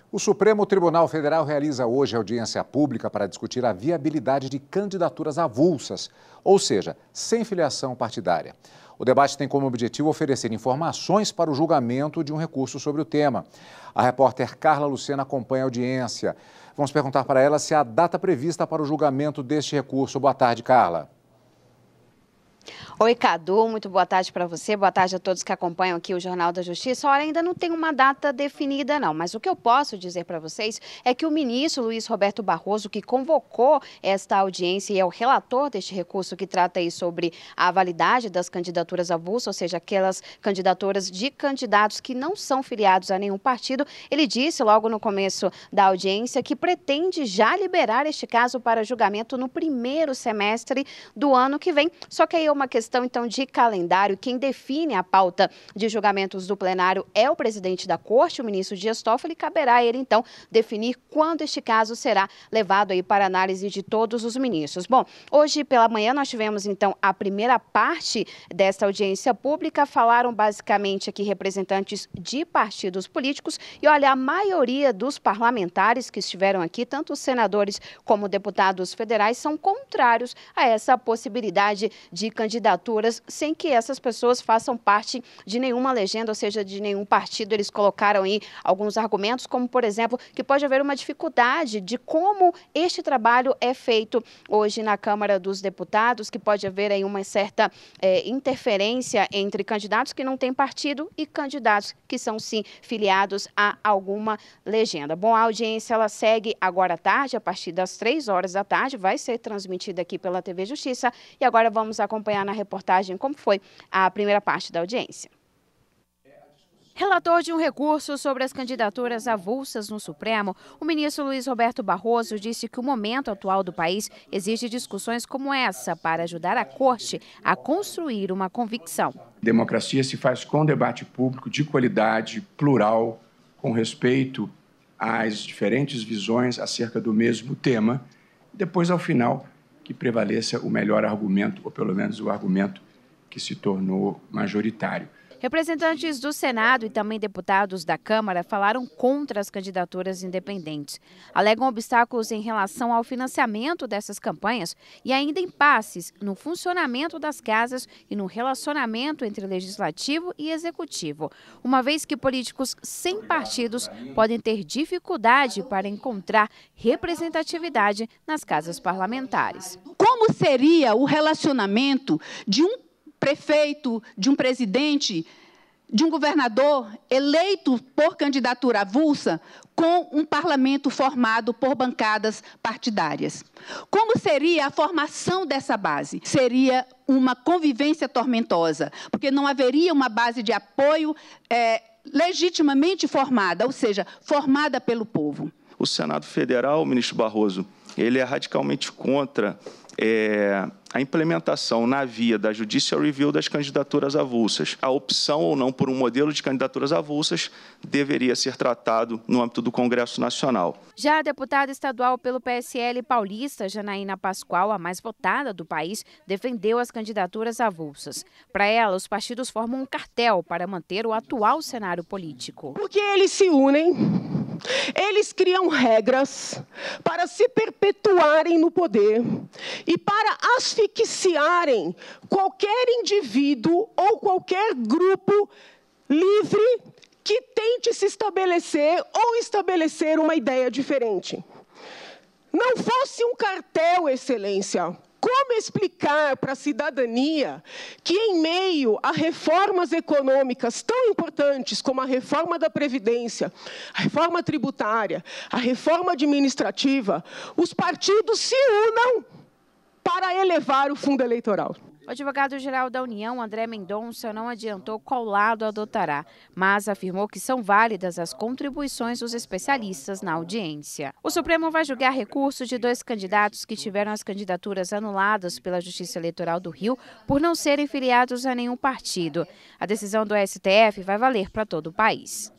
O Supremo Tribunal Federal realiza hoje audiência pública para discutir a viabilidade de candidaturas avulsas, ou seja, sem filiação partidária. O debate tem como objetivo oferecer informações para o julgamento de um recurso sobre o tema. A repórter Carla Lucena acompanha a audiência. Vamos perguntar para ela se há data prevista para o julgamento deste recurso. Boa tarde, Carla. Oi, Cadu, muito boa tarde para você, boa tarde a todos que acompanham aqui o Jornal da Justiça. Olha, ainda não tem uma data definida não, mas o que eu posso dizer para vocês é que o ministro Luiz Roberto Barroso, que convocou esta audiência e é o relator deste recurso que trata aí sobre a validade das candidaturas avulsas, ou seja, aquelas candidaturas de candidatos que não são filiados a nenhum partido, ele disse logo no começo da audiência que pretende já liberar este caso para julgamento no primeiro semestre do ano que vem. Só que aí é uma questão então de calendário. Quem define a pauta de julgamentos do plenário é o presidente da Corte, o ministro Dias Toffoli, e caberá a ele então definir quando este caso será levado aí para análise de todos os ministros. Bom, hoje pela manhã nós tivemos então a primeira parte desta audiência pública. Falaram basicamente aqui representantes de partidos políticos e olha, a maioria dos parlamentares que estiveram aqui, tanto os senadores como deputados federais, são contrários a essa possibilidade de candidaturas sem que essas pessoas façam parte de nenhuma legenda, ou seja, de nenhum partido. Eles colocaram aí alguns argumentos, como, por exemplo, que pode haver uma dificuldade de como este trabalho é feito hoje na Câmara dos Deputados, que pode haver aí uma certa interferência entre candidatos que não têm partido e candidatos que são, sim, filiados a alguma legenda. Bom, a audiência ela segue agora à tarde, a partir das 3 horas da tarde, vai ser transmitida aqui pela TV Justiça e agora vamos acompanhar na reportagem como foi a primeira parte da audiência. Relator de um recurso sobre as candidaturas avulsas no Supremo, o ministro Luiz Roberto Barroso disse que o momento atual do país exige discussões como essa para ajudar a Corte a construir uma convicção. Democracia se faz com debate público de qualidade, plural, com respeito às diferentes visões acerca do mesmo tema, e depois, ao final, que prevaleça o melhor argumento, ou pelo menos o argumento que se tornou majoritário. Representantes do Senado e também deputados da Câmara falaram contra as candidaturas independentes. Alegam obstáculos em relação ao financiamento dessas campanhas e ainda impasses no funcionamento das casas e no relacionamento entre legislativo e executivo, uma vez que políticos sem partidos podem ter dificuldade para encontrar representatividade nas casas parlamentares. Como seria o relacionamento de um prefeito, de um presidente, de um governador eleito por candidatura avulsa com um parlamento formado por bancadas partidárias? Como seria a formação dessa base? Seria uma convivência tormentosa, porque não haveria uma base de apoio legitimamente formada, ou seja, formada pelo povo. O Senado Federal, ministro Barroso, ele é radicalmente contra a implementação na via da Judicial Review das candidaturas avulsas. A opção ou não por um modelo de candidaturas avulsas deveria ser tratado no âmbito do Congresso Nacional. Já a deputada estadual pelo PSL paulista, Janaína Pascoal, a mais votada do país, defendeu as candidaturas avulsas. Para ela, os partidos formam um cartel para manter o atual cenário político. Porque eles se unem, eles criam regras para se perpetuarem no poder e para asfixiarem qualquer indivíduo ou qualquer grupo livre que tente se estabelecer ou estabelecer uma ideia diferente. Não fosse um cartel, Excelência, como explicar para a cidadania que, em meio a reformas econômicas tão importantes como a reforma da Previdência, a reforma tributária, a reforma administrativa, os partidos se unam para elevar o fundo eleitoral? O advogado-geral da União, André Mendonça, não adiantou qual lado adotará, mas afirmou que são válidas as contribuições dos especialistas na audiência. O Supremo vai julgar recurso de 2 candidatos que tiveram as candidaturas anuladas pela Justiça Eleitoral do Rio por não serem filiados a nenhum partido. A decisão do STF vai valer para todo o país.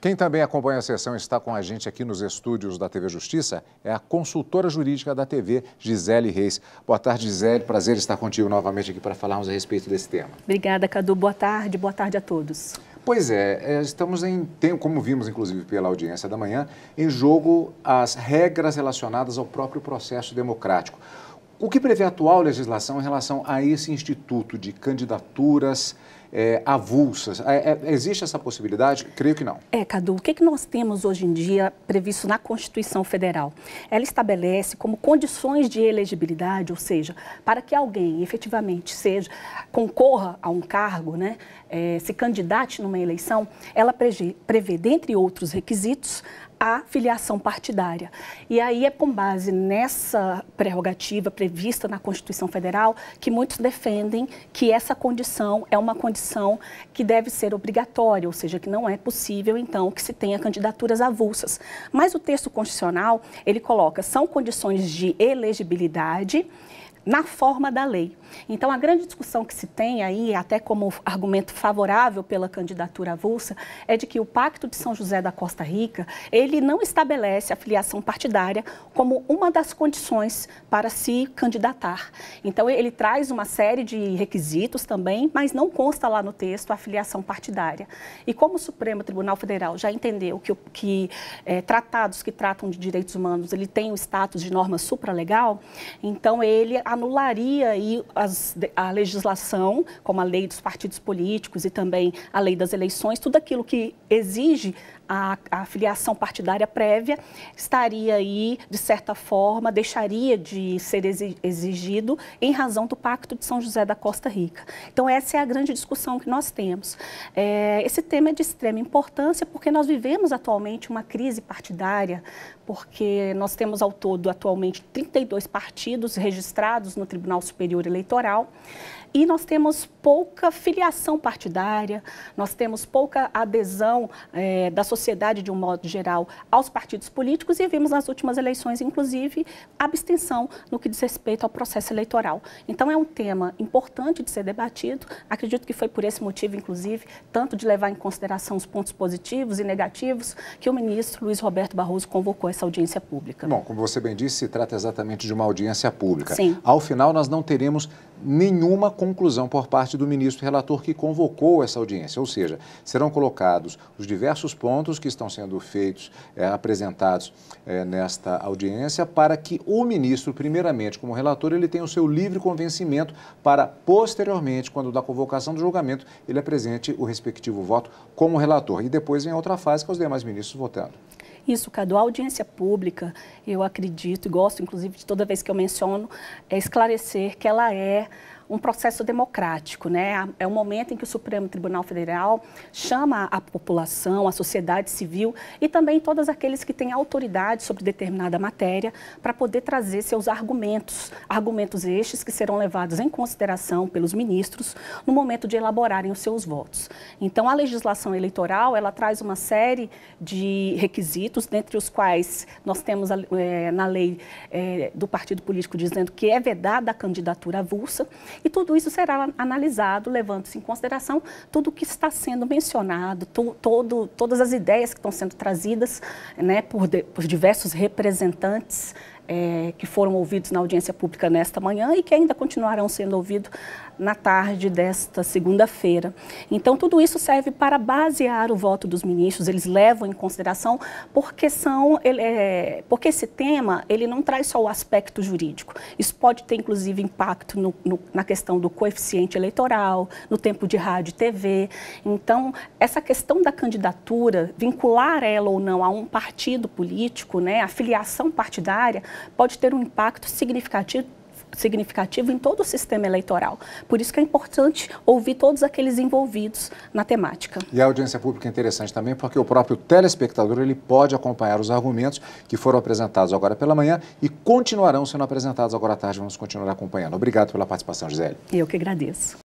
Quem também acompanha a sessão e está com a gente aqui nos estúdios da TV Justiça é a consultora jurídica da TV, Gisele Reis. Boa tarde, Gisele. Prazer estar contigo novamente aqui para falarmos a respeito desse tema. Obrigada, Cadu. Boa tarde a todos. Pois é, estamos como vimos inclusive pela audiência da manhã, em jogo as regras relacionadas ao próprio processo democrático. O que prevê a atual legislação em relação a esse instituto de candidaturas avulsas? Existe essa possibilidade? Creio que não. Cadu, o que nós temos hoje em dia previsto na Constituição Federal? Ela estabelece como condições de elegibilidade, ou seja, para que alguém efetivamente concorra a um cargo, né, se candidate numa eleição, ela prevê, dentre outros requisitos, a filiação partidária. E aí é com base nessa prerrogativa prevista na Constituição Federal que muitos defendem que essa condição é uma condição que deve ser obrigatória, ou seja, que não é possível, então, que se tenha candidaturas avulsas. Mas o texto constitucional, ele coloca, são condições de elegibilidade na forma da lei. Então, a grande discussão que se tem aí, até como argumento favorável pela candidatura avulsa, é de que o Pacto de São José da Costa Rica, ele não estabelece a filiação partidária como uma das condições para se candidatar. Então, ele traz uma série de requisitos também, mas não consta lá no texto a filiação partidária. E como o Supremo Tribunal Federal já entendeu que tratados que tratam de direitos humanos, ele tem o status de norma supralegal, então ele anularia aí a legislação, como a lei dos partidos políticos e também a lei das eleições, tudo aquilo que exige a filiação partidária prévia, estaria aí, de certa forma, deixaria de ser exigido em razão do Pacto de São José da Costa Rica. Então, essa é a grande discussão que nós temos. Esse tema é de extrema importância porque nós vivemos atualmente uma crise partidária, porque nós temos ao todo, atualmente, 32 partidos registrados no Tribunal Superior Eleitoral, e nós temos pouca filiação partidária, nós temos pouca adesão da sociedade, de um modo geral, aos partidos políticos e vimos nas últimas eleições, inclusive, abstenção no que diz respeito ao processo eleitoral. Então, é um tema importante de ser debatido. Acredito que foi por esse motivo, inclusive, tanto de levar em consideração os pontos positivos e negativos, que o ministro Luiz Roberto Barroso convocou essa audiência pública. Bom, como você bem disse, se trata exatamente de uma audiência pública. Sim. Ao final, nós não teremos nenhuma conclusão por parte do ministro relator que convocou essa audiência, ou seja, serão colocados os diversos pontos que estão sendo feitos, apresentados nesta audiência, para que o ministro, primeiramente, como relator, ele tenha o seu livre convencimento para, posteriormente, quando da convocação do julgamento, ele apresente o respectivo voto como relator. E depois vem a outra fase, que é os demais ministros votando. Isso, Cadu, a audiência pública, eu acredito e gosto, inclusive, de toda vez que eu menciono, esclarecer que ela é um processo democrático, né? É um momento em que o Supremo Tribunal Federal chama a população, a sociedade civil e também todos aqueles que têm autoridade sobre determinada matéria para poder trazer seus argumentos estes que serão levados em consideração pelos ministros no momento de elaborarem os seus votos. Então, a legislação eleitoral, ela traz uma série de requisitos, dentre os quais nós temos na lei do partido político dizendo que é vedada a candidatura avulsa. E tudo isso será analisado, levando-se em consideração tudo o que está sendo mencionado, todas as ideias que estão sendo trazidas, né, por diversos representantes que foram ouvidos na audiência pública nesta manhã e que ainda continuarão sendo ouvidos na tarde desta segunda-feira. Então, tudo isso serve para basear o voto dos ministros, eles levam em consideração porque esse tema, ele não traz só o aspecto jurídico, isso pode ter, inclusive, impacto na questão do coeficiente eleitoral, no tempo de rádio e TV. Então, essa questão da candidatura, vincular ela ou não a um partido político, né, a filiação partidária, pode ter um impacto significativo em todo o sistema eleitoral. Por isso que é importante ouvir todos aqueles envolvidos na temática. E a audiência pública é interessante também porque o próprio telespectador ele pode acompanhar os argumentos que foram apresentados agora pela manhã e continuarão sendo apresentados agora à tarde. Vamos continuar acompanhando. Obrigado pela participação, Gisele. Eu que agradeço.